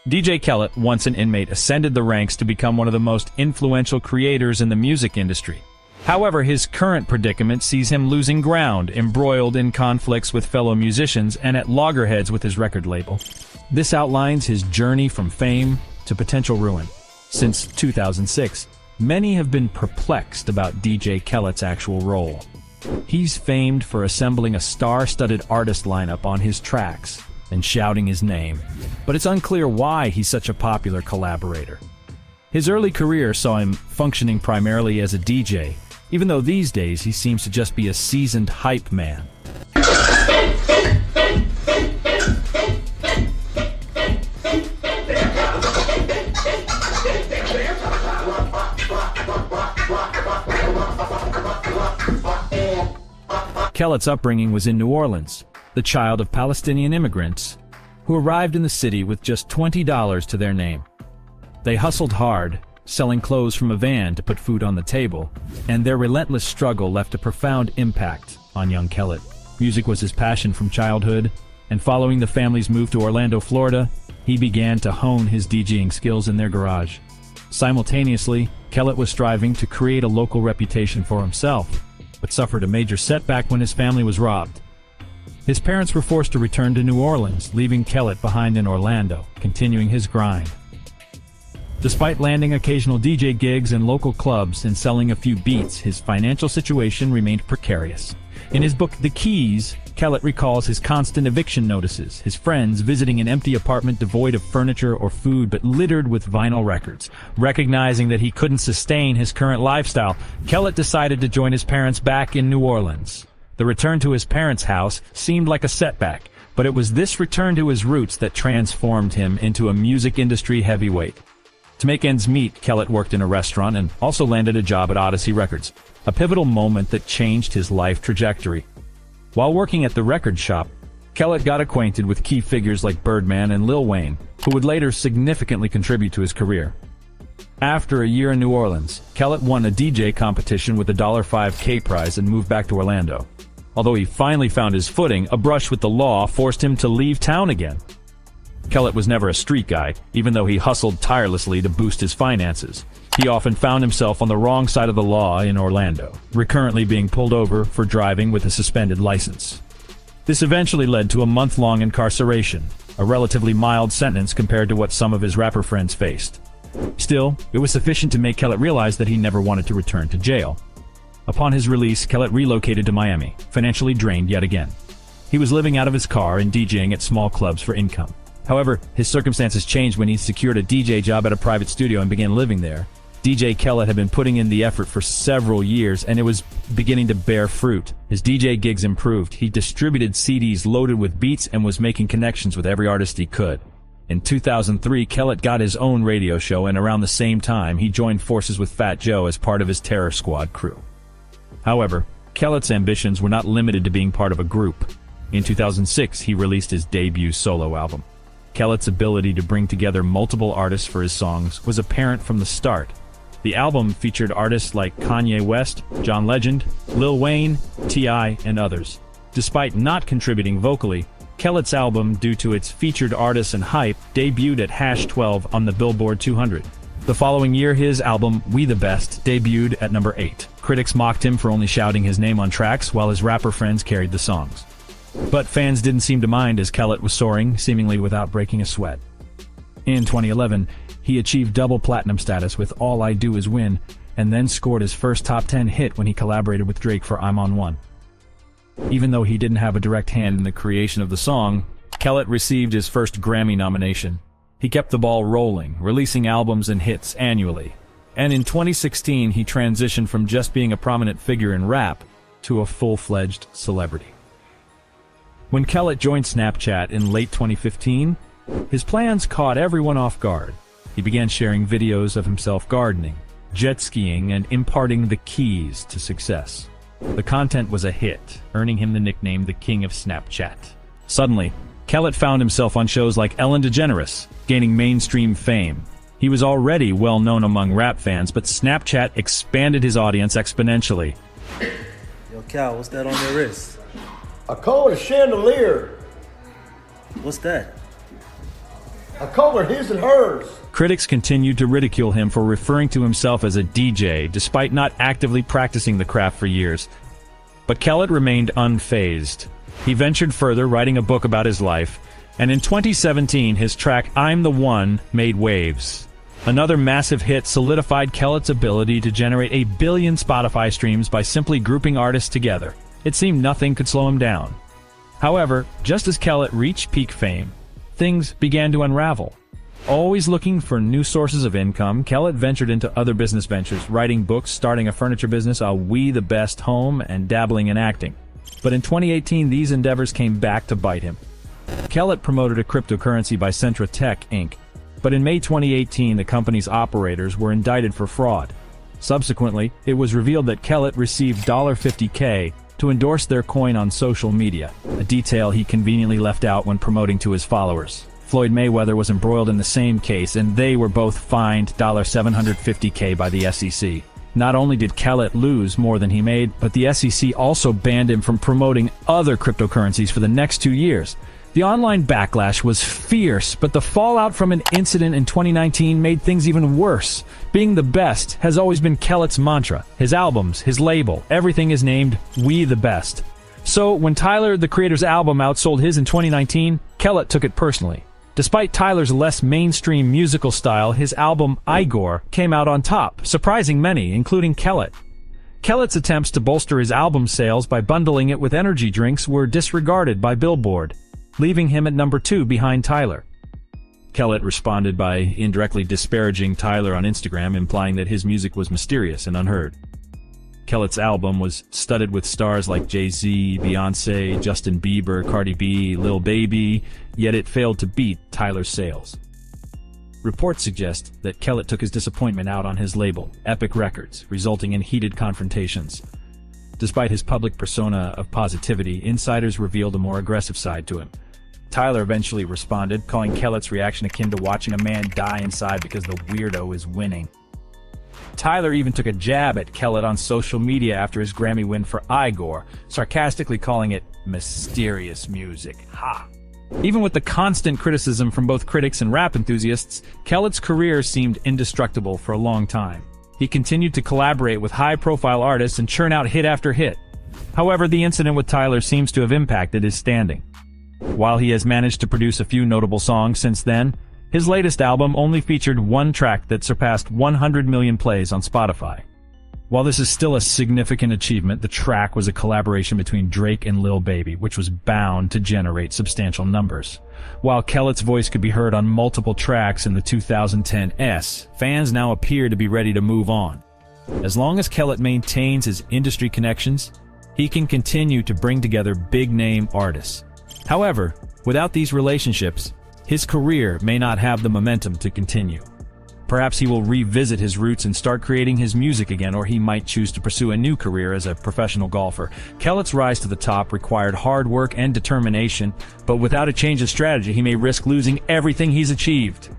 DJ Khaled, once an inmate, ascended the ranks to become one of the most influential creators in the music industry. However, his current predicament sees him losing ground, embroiled in conflicts with fellow musicians and at loggerheads with his record label. This outlines his journey from fame to potential ruin. Since 2006, many have been perplexed about DJ Khaled's actual role. He's famed for assembling a star-studded artist lineup on his tracks and shouting his name, but it's unclear why he's such a popular collaborator. His early career saw him functioning primarily as a DJ, even though these days he seems to just be a seasoned hype man. Khaled's upbringing was in New Orleans, the child of Palestinian immigrants who arrived in the city with just $20 to their name. They hustled hard, selling clothes from a van to put food on the table, and their relentless struggle left a profound impact on young Khaled. Music was his passion from childhood, and following the family's move to Orlando, Florida, he began to hone his DJing skills in their garage. Simultaneously, Khaled was striving to create a local reputation for himself, but suffered a major setback when his family was robbed. His parents were forced to return to New Orleans, leaving Khaled behind in Orlando, continuing his grind. Despite landing occasional DJ gigs in local clubs and selling a few beats, his financial situation remained precarious. In his book, The Keys, Khaled recalls his constant eviction notices, his friends visiting an empty apartment devoid of furniture or food but littered with vinyl records. Recognizing that he couldn't sustain his current lifestyle, Khaled decided to join his parents back in New Orleans. The return to his parents' house seemed like a setback, but it was this return to his roots that transformed him into a music industry heavyweight. To make ends meet, Khaled worked in a restaurant and also landed a job at Odyssey Records, a pivotal moment that changed his life trajectory. While working at the record shop, Khaled got acquainted with key figures like Birdman and Lil Wayne, who would later significantly contribute to his career. After a year in New Orleans, Khaled won a DJ competition with a $5K prize and moved back to Orlando. Although he finally found his footing, a brush with the law forced him to leave town again. Khaled was never a street guy, even though he hustled tirelessly to boost his finances. He often found himself on the wrong side of the law in Orlando, recurrently being pulled over for driving with a suspended license. This eventually led to a month-long incarceration, a relatively mild sentence compared to what some of his rapper friends faced. Still, it was sufficient to make Khaled realize that he never wanted to return to jail. Upon his release, Khaled relocated to Miami, financially drained yet again. He was living out of his car and DJing at small clubs for income. However, his circumstances changed when he secured a DJ job at a private studio and began living there. DJ Khaled had been putting in the effort for several years, and it was beginning to bear fruit. His DJ gigs improved. He distributed CDs loaded with beats and was making connections with every artist he could. In 2003, Khaled got his own radio show, and around the same time, he joined forces with Fat Joe as part of his Terror Squad crew. However, Khaled's ambitions were not limited to being part of a group. In 2006, he released his debut solo album. Khaled's ability to bring together multiple artists for his songs was apparent from the start. The album featured artists like Kanye West, John Legend, Lil Wayne, T.I., and others. Despite not contributing vocally, Khaled's album, due to its featured artists and hype, debuted at #12 on the Billboard 200. The following year, his album, We the Best, debuted at number 8. Critics mocked him for only shouting his name on tracks, while his rapper friends carried the songs. But fans didn't seem to mind as Khaled was soaring, seemingly without breaking a sweat. In 2011, he achieved double platinum status with All I Do Is Win, and then scored his first top 10 hit when he collaborated with Drake for I'm On One. Even though he didn't have a direct hand in the creation of the song, Khaled received his first Grammy nomination. He kept the ball rolling, releasing albums and hits annually. And in 2016, he transitioned from just being a prominent figure in rap to a full-fledged celebrity. When Khaled joined Snapchat in late 2015, his plans caught everyone off guard. He began sharing videos of himself gardening, jet skiing, and imparting the keys to success. The content was a hit, earning him the nickname the King of Snapchat. Suddenly, Khaled found himself on shows like Ellen DeGeneres, gaining mainstream fame. He was already well known among rap fans, but Snapchat expanded his audience exponentially. Yo, Cal, what's that on your wrist? I call it a chandelier. What's that? I called her his and hers. Critics continued to ridicule him for referring to himself as a DJ, despite not actively practicing the craft for years. But Khaled remained unfazed. He ventured further, writing a book about his life, and in 2017 his track I'm the One made waves. Another massive hit solidified Khaled's ability to generate 1 billion Spotify streams by simply grouping artists together. It seemed nothing could slow him down. However, just as Khaled reached peak fame, things began to unravel. Always looking for new sources of income, Khaled ventured into other business ventures, writing books, starting a furniture business, a We the Best home, and dabbling in acting. But in 2018, these endeavors came back to bite him. Khaled promoted a cryptocurrency by Centra Tech, Inc., but in May 2018, the company's operators were indicted for fraud. Subsequently, it was revealed that Khaled received $50K to endorse their coin on social media, a detail he conveniently left out when promoting to his followers. Floyd Mayweather was embroiled in the same case, and they were both fined $750K by the SEC. Not only did Khaled lose more than he made, but the SEC also banned him from promoting other cryptocurrencies for the next 2 years. The online backlash was fierce, but the fallout from an incident in 2019 made things even worse. Being the best has always been Khaled's mantra. His albums, his label, everything is named We the Best. So when Tyler, the Creator's album, outsold his in 2019, Khaled took it personally. Despite Tyler's less mainstream musical style, his album Igor came out on top, surprising many, including Khaled. Khaled's attempts to bolster his album sales by bundling it with energy drinks were disregarded by Billboard, leaving him at number 2 behind Tyler. Khaled responded by indirectly disparaging Tyler on Instagram, implying that his music was mysterious and unheard. Khaled's album was studded with stars like Jay-Z, Beyonce, Justin Bieber, Cardi B, Lil Baby, yet it failed to beat Tyler's sales. Reports suggest that Khaled took his disappointment out on his label, Epic Records, resulting in heated confrontations. Despite his public persona of positivity, insiders revealed a more aggressive side to him. Tyler eventually responded, calling Khaled's reaction akin to watching a man die inside because the weirdo is winning. Tyler even took a jab at Khaled on social media after his Grammy win for Igor, sarcastically calling it mysterious music. Ha! Even with the constant criticism from both critics and rap enthusiasts, Khaled's career seemed indestructible for a long time. He continued to collaborate with high-profile artists and churn out hit after hit. However, the incident with Tyler seems to have impacted his standing. While he has managed to produce a few notable songs since then, his latest album only featured one track that surpassed 100 million plays on Spotify. While this is still a significant achievement, the track was a collaboration between Drake and Lil Baby, which was bound to generate substantial numbers. While Khaled's voice could be heard on multiple tracks in the 2010s, fans now appear to be ready to move on. As long as Khaled maintains his industry connections, he can continue to bring together big-name artists. However, without these relationships, his career may not have the momentum to continue. Perhaps he will revisit his roots and start creating his music again, or he might choose to pursue a new career as a professional golfer. Khaled's rise to the top required hard work and determination, but without a change of strategy, he may risk losing everything he's achieved.